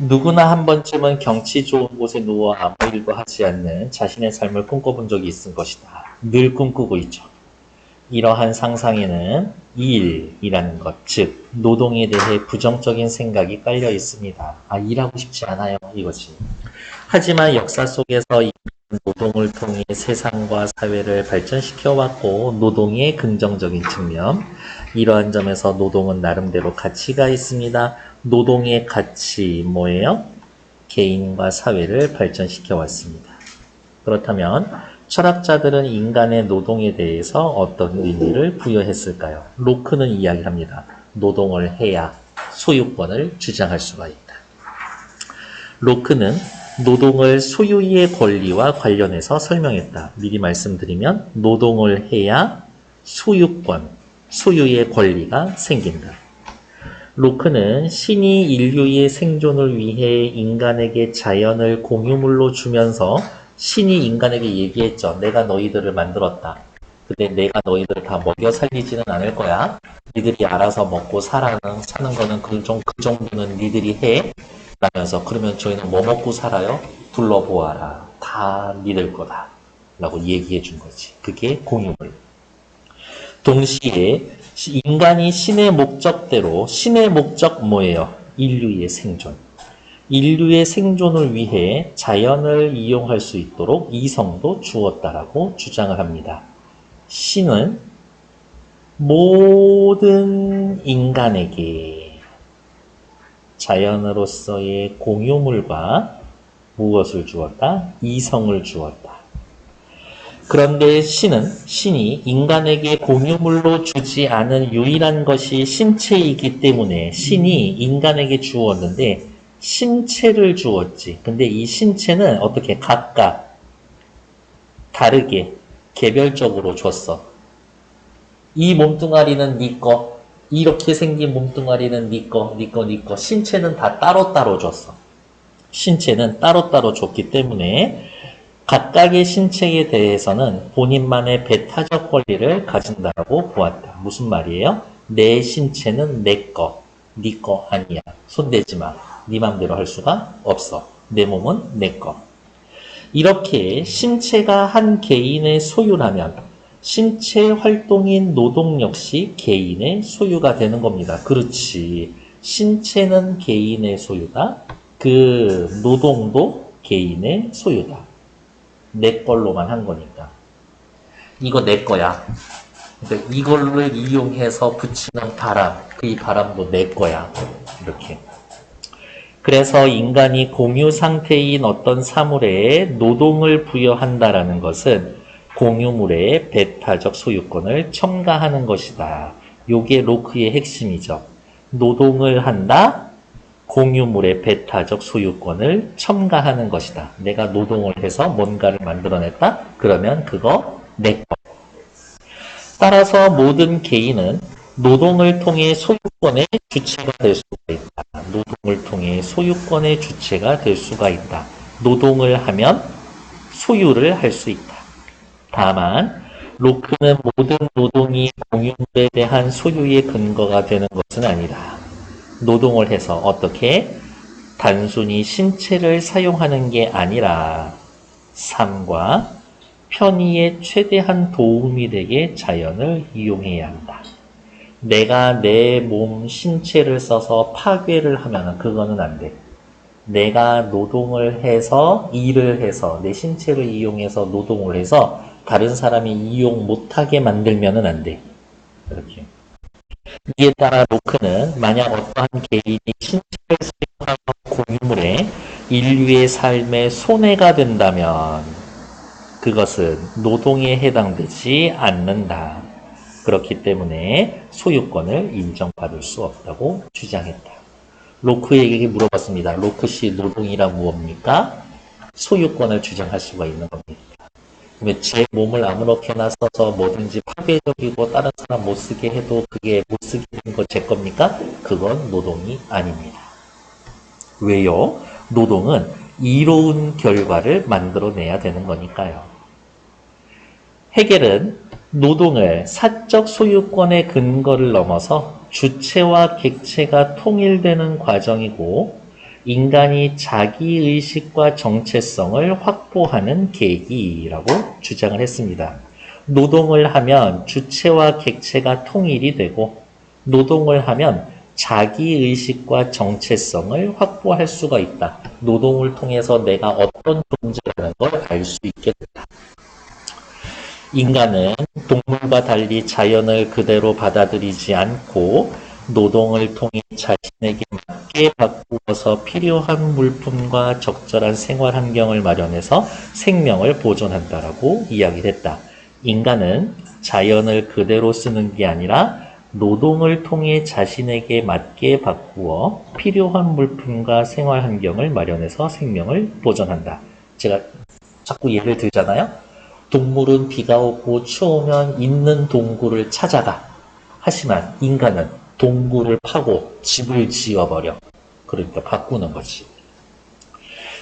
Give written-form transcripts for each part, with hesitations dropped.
누구나 한 번쯤은 경치 좋은 곳에 누워 아무 일도 하지 않는 자신의 삶을 꿈꿔본 적이 있을 것이다. 늘 꿈꾸고 있죠. 이러한 상상에는 일이라는 것, 즉 노동에 대해 부정적인 생각이 깔려 있습니다. 아, 일하고 싶지 않아요, 이거지. 하지만 역사 속에서 노동을 통해 세상과 사회를 발전시켜 왔고, 노동의 긍정적인 측면, 이러한 점에서 노동은 나름대로 가치가 있습니다. 노동의 가치 뭐예요? 개인과 사회를 발전시켜 왔습니다. 그렇다면 철학자들은 인간의 노동에 대해서 어떤 의미를 부여했을까요? 로크는 이야기합니다. 노동을 해야 소유권을 주장할 수가 있다. 로크는 노동을 소유의 권리와 관련해서 설명했다. 미리 말씀드리면 노동을 해야 소유권, 소유의 권리가 생긴다. 로크는 신이 인류의 생존을 위해 인간에게 자연을 공유물로 주면서 신이 인간에게 얘기했죠. 내가 너희들을 만들었다. 근데 내가 너희들을 다 먹여 살리지는 않을 거야. 니들이 알아서 먹고 사는 거는 그 정도는 니들이 해. 라면서 그러면 저희는 뭐 먹고 살아요? 둘러보아라. 다 니들 거다. 라고 얘기해 준 거지. 그게 공유물. 동시에 인간이 신의 목적대로, 신의 목적 뭐예요? 인류의 생존. 인류의 생존을 위해 자연을 이용할 수 있도록 이성도 주었다라고 주장을 합니다. 신은 모든 인간에게 자연으로서의 공유물과 무엇을 주었다? 이성을 주었다. 그런데 신이 인간에게 공유물로 주지 않은 유일한 것이 신체이기 때문에 신이 인간에게 주었는데 신체를 주었지. 근데 이 신체는 어떻게 각각 다르게 개별적으로 줬어. 이 몸뚱아리는 네 거, 이렇게 생긴 몸뚱아리는 네 거, 네 거, 네 거. 신체는 다 따로따로 줬어. 신체는 따로따로 줬기 때문에 각각의 신체에 대해서는 본인만의 배타적 권리를 가진다고 보았다. 무슨 말이에요? 내 신체는 내 거, 네 거 아니야. 손대지 마. 네 맘대로 할 수가 없어. 내 몸은 내 거. 이렇게 신체가 한 개인의 소유라면 신체 활동인 노동 역시 개인의 소유가 되는 겁니다. 그렇지. 신체는 개인의 소유다. 그 노동도 개인의 소유다. 내 걸로만 한 거니까. 이거 내 거야. 그러니까 이걸로 이용해서 붙이는 바람, 그 바람도 내 거야. 이렇게. 그래서 인간이 공유 상태인 어떤 사물에 노동을 부여한다라는 것은 공유물의 배타적 소유권을 첨가하는 것이다. 요게 로크의 핵심이죠. 노동을 한다. 공유물의 배타적 소유권을 첨가하는 것이다. 내가 노동을 해서 뭔가를 만들어냈다? 그러면 그거 내 거. 따라서 모든 개인은 노동을 통해 소유권의 주체가 될 수가 있다. 노동을 통해 소유권의 주체가 될 수가 있다. 노동을 하면 소유를 할 수 있다. 다만 로크는 모든 노동이 공유물에 대한 소유의 근거가 되는 것은 아니다. 노동을 해서 어떻게? 단순히 신체를 사용하는 게 아니라 삶과 편의에 최대한 도움이 되게 자연을 이용해야 한다. 내가 내 몸 신체를 써서 파괴를 하면 그거는 안 돼. 내가 노동을 해서 일을 해서 내 신체를 이용해서 노동을 해서 다른 사람이 이용 못하게 만들면 안 돼. 그렇게. 이에 따라 로크는 만약 어떠한 개인이 신체를 사용하는 공유물에 인류의 삶에 손해가 된다면 그것은 노동에 해당되지 않는다. 그렇기 때문에 소유권을 인정받을 수 없다고 주장했다. 로크에게 물어봤습니다. 로크 씨, 노동이란 무엇입니까? 소유권을 주장할 수가 있는 겁니다. 그러면 제 몸을 아무렇게나 써서 뭐든지 파괴적이고 다른 사람 못 쓰게 해도 그게 못 쓰게 되는 거 제 겁니까? 그건 노동이 아닙니다. 왜요? 노동은 이로운 결과를 만들어내야 되는 거니까요. 헤겔은 노동을 사적 소유권의 근거를 넘어서 주체와 객체가 통일되는 과정이고 인간이 자기의식과 정체성을 확보하는 계기라고 주장을 했습니다. 노동을 하면 주체와 객체가 통일이 되고 노동을 하면 자기의식과 정체성을 확보할 수가 있다. 노동을 통해서 내가 어떤 존재라는 걸 알 수 있게 된다. 인간은 동물과 달리 자연을 그대로 받아들이지 않고 노동을 통해 자신에게 맞게 바꾸어서 필요한 물품과 적절한 생활 환경을 마련해서 생명을 보존한다라고 이야기했다. 인간은 자연을 그대로 쓰는 게 아니라 노동을 통해 자신에게 맞게 바꾸어 필요한 물품과 생활 환경을 마련해서 생명을 보존한다. 제가 자꾸 예를 들잖아요. 동물은 비가 오고 추우면 있는 동굴을 찾아가. 하지만 인간은 동굴을 파고 집을 지어버려. 그러니까 바꾸는 거지.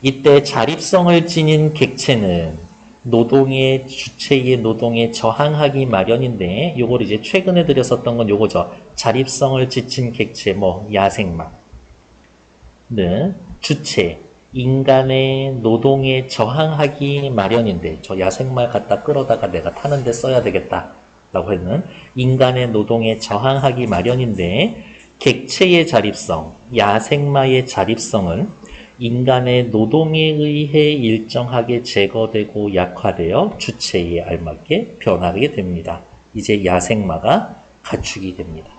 이때 자립성을 지닌 객체는 노동의 주체의 노동에 저항하기 마련인데 요걸 이제 최근에 들였었던 건 요거죠. 자립성을 지친 객체 야생마. 는 주체 인간의 노동에 저항하기 마련인데 저 야생마 갖다 끌어다가 내가 타는데 써야 되겠다 라고 했는 인간의 노동에 저항하기 마련인데 객체의 자립성, 야생마의 자립성은 인간의 노동에 의해 일정하게 제거되고 약화되어 주체에 알맞게 변하게 됩니다. 이제 야생마가 가축이 됩니다.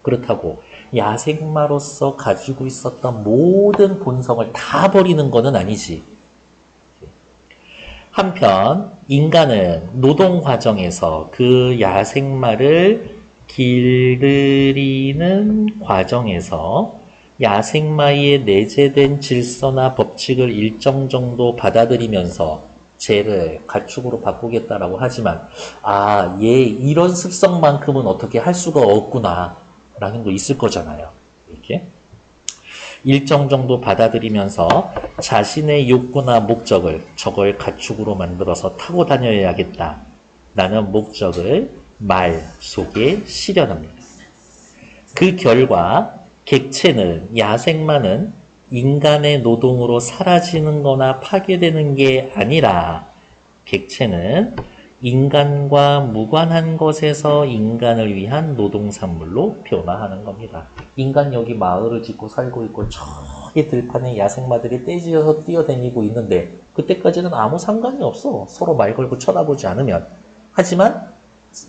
그렇다고 야생마로서 가지고 있었던 모든 본성을 다 버리는 것은 아니지. 한편 인간은 노동 과정에서 그 야생마를 길들이는 과정에서 야생마에 내재된 질서나 법칙을 일정 정도 받아들이면서 쟤를 가축으로 바꾸겠다라고 하지만 얘 이런 습성만큼은 어떻게 할 수가 없구나 라는 거 있을 거잖아요. 이렇게 일정 정도 받아들이면서 자신의 욕구나 목적을 저걸 가축으로 만들어서 타고 다녀야겠다 라는 목적을 말 속에 실현합니다. 그 결과 객체는 야생마는 인간의 노동으로 사라지는 거나 파괴되는 게 아니라 객체는 인간과 무관한 것에서 인간을 위한 노동산물로 변화하는 겁니다. 인간 여기 마을을 짓고 살고 있고 저기 들판에 야생마들이 떼지어서 뛰어다니고 있는데 그때까지는 아무 상관이 없어. 서로 말 걸고 쳐다보지 않으면. 하지만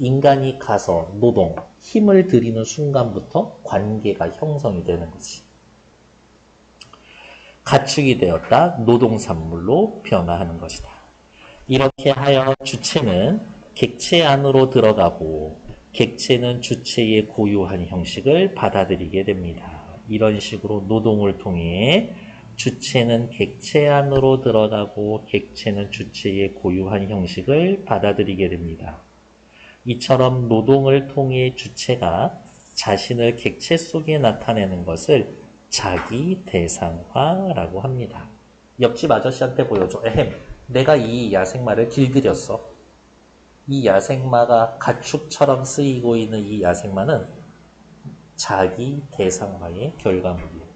인간이 가서 노동, 힘을 들이는 순간부터 관계가 형성이 되는 거지. 가축이 되었다. 노동산물로 변화하는 것이다. 이렇게 하여 주체는 객체 안으로 들어가고 객체는 주체의 고유한 형식을 받아들이게 됩니다. 이런 식으로 노동을 통해 주체는 객체 안으로 들어가고 객체는 주체의 고유한 형식을 받아들이게 됩니다. 이처럼 노동을 통해 주체가 자신을 객체 속에 나타내는 것을 자기 대상화라고 합니다. 옆집 아저씨한테 보여줘. 내가 이 야생마를 길들였어. 이 야생마가 가축처럼 쓰이고 있는 이 야생마는 자기 대상화의 결과물이에요.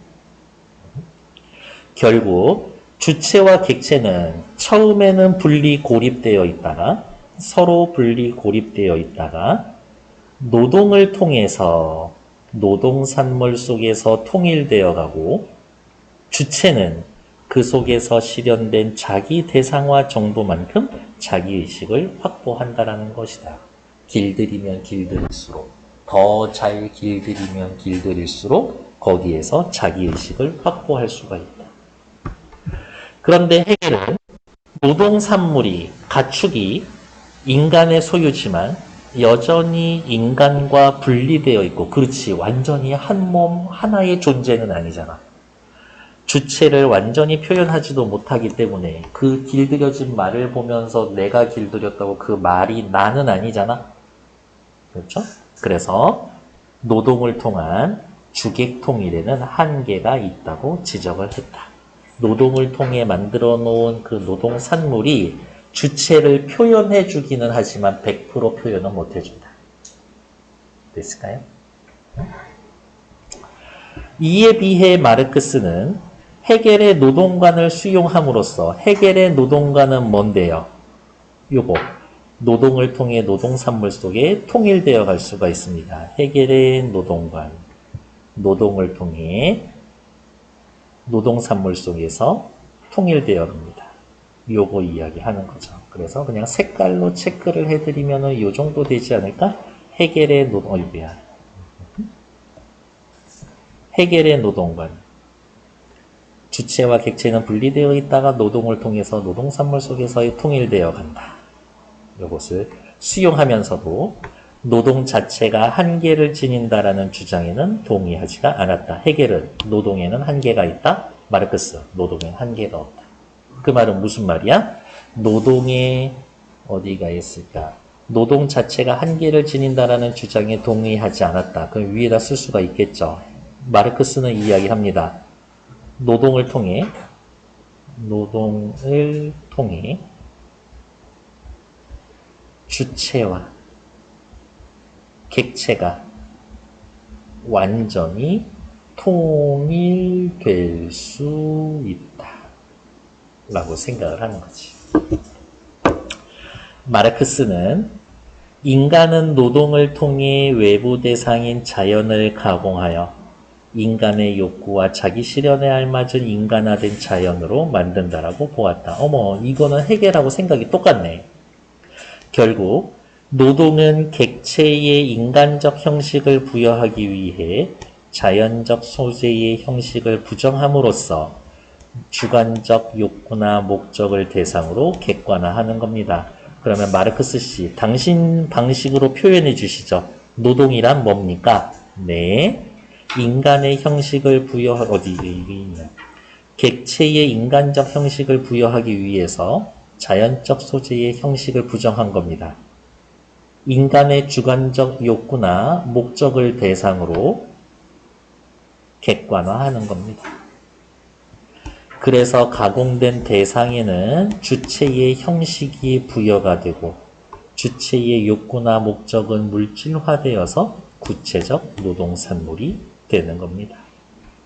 결국 주체와 객체는 처음에는 분리 고립되어 있다가 서로 분리 고립되어 있다가 노동을 통해서 노동산물 속에서 통일되어 가고 주체는 그 속에서 실현된 자기 대상화 정도만큼 자기의식을 확보한다는 것이다. 길들이면 길들일수록 더 잘 길들이면 길들일수록 거기에서 자기의식을 확보할 수가 있다. 그런데 해겔은 노동산물이 가축이 인간의 소유지만 여전히 인간과 분리되어 있고 그렇지 완전히 한 몸 하나의 존재는 아니잖아. 주체를 완전히 표현하지도 못하기 때문에 그 길들여진 말을 보면서 내가 길들였다고 그 말이 나는 아니잖아. 그렇죠? 그래서 노동을 통한 주객 통일에는 한계가 있다고 지적을 했다. 노동을 통해 만들어 놓은 그 노동 산물이 주체를 표현해 주기는 하지만 100% 표현은 못 해준다. 됐을까요? 이에 비해 마르크스는 헤겔의 노동관을 수용함으로써 헤겔의 노동관은 뭔데요? 요거 노동을 통해 노동산물 속에 통일되어 갈 수가 있습니다. 헤겔의 노동관, 노동을 통해 노동산물 속에서 통일되어 갑니다. 요거 이야기하는 거죠. 그래서 그냥 색깔로 체크를 해드리면 요 정도 되지 않을까? 헤겔의 헤겔의 노동관. 주체와 객체는 분리되어 있다가 노동을 통해서 노동산물 속에서 통일되어 간다. 이것을 수용하면서도 노동 자체가 한계를 지닌다라는 주장에는 동의하지가 않았다. 헤겔은 노동에는 한계가 있다. 마르크스, 노동에는 한계가 없다. 그 말은 무슨 말이야? 노동에 어디가 있을까? 노동 자체가 한계를 지닌다라는 주장에 동의하지 않았다. 그럼 위에다 쓸 수가 있겠죠. 마르크스는 이야기합니다. 노동을 통해 주체와 객체가 완전히 통일될 수 있다 라고 생각을 하는 거지. 마르크스는 인간은 노동을 통해 외부 대상인 자연을 가공하여 인간의 욕구와 자기 실현에 알맞은 인간화된 자연으로 만든다라고 보았다. 어머, 이거는 헤겔하고 생각이 똑같네. 결국 노동은 객체의 인간적 형식을 부여하기 위해 자연적 소재의 형식을 부정함으로써 주관적 욕구나 목적을 대상으로 객관화하는 겁니다. 그러면 마르크스 씨, 당신 방식으로 표현해 주시죠. 노동이란 뭡니까? 네. 인간의 형식을 객체의 인간적 형식을 부여하기 위해서 자연적 소재의 형식을 부정한 겁니다. 인간의 주관적 욕구나 목적을 대상으로 객관화하는 겁니다. 그래서 가공된 대상에는 주체의 형식이 부여가 되고 주체의 욕구나 목적은 물질화되어서 구체적 노동산물이 되는 겁니다.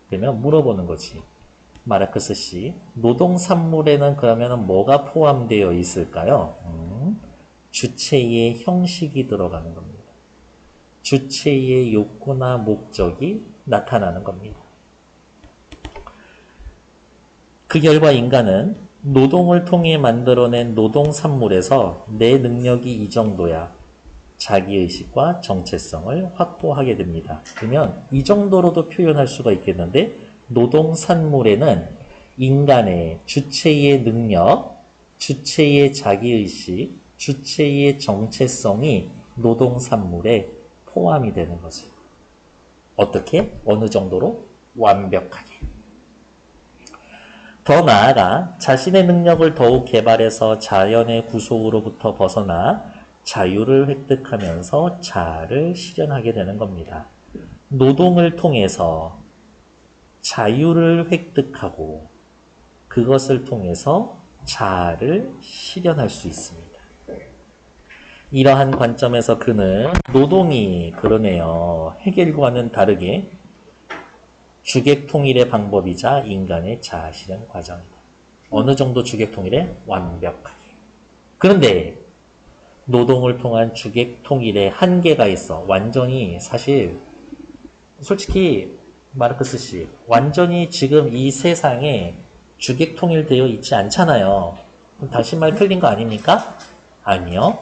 그러면 물어보는 거지. 마르크스 씨, 노동산물에는 그러면 뭐가 포함되어 있을까요? 주체의 형식이 들어가는 겁니다. 주체의 욕구나 목적이 나타나는 겁니다. 그 결과 인간은 노동을 통해 만들어낸 노동산물에서 내 능력이 이 정도야. 자기의식과 정체성을 확보하게 됩니다. 그러면 이 정도로도 표현할 수가 있겠는데 노동산물에는 인간의 주체의 능력, 주체의 자기의식, 주체의 정체성이 노동산물에 포함이 되는 거지. 어떻게? 어느 정도로? 완벽하게. 더 나아가 자신의 능력을 더욱 개발해서 자연의 구속으로부터 벗어나 자유를 획득하면서 자아를 실현하게 되는 겁니다. 노동을 통해서 자유를 획득하고 그것을 통해서 자아를 실현할 수 있습니다. 이러한 관점에서 그는 노동이 그러네요. 헤겔과는 다르게 주객통일의 방법이자 인간의 자아 실현 과정이다. 어느 정도 주객통일에? 완벽하게. 그런데 노동을 통한 주객통일에 한계가 있어. 완전히 사실 솔직히 마르크스 씨 완전히 지금 이 세상에 주객통일되어 있지 않잖아요. 그럼 당신 말 틀린 거 아닙니까? 아니요.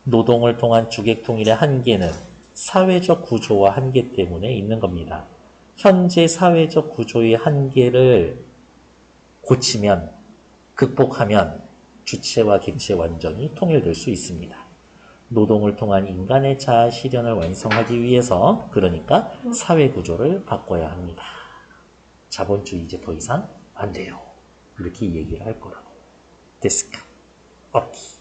노동을 통한 주객통일의 한계는 사회적 구조와 한계 때문에 있는 겁니다. 현재 사회적 구조의 한계를 고치면, 극복하면 주체와 객체 완전히 통일될 수 있습니다. 노동을 통한 인간의 자아 실현을 완성하기 위해서 그러니까 사회 구조를 바꿔야 합니다. 자본주의 이제 더 이상 안 돼요. 이렇게 얘기를 할 거라고. 데스크. 오케이.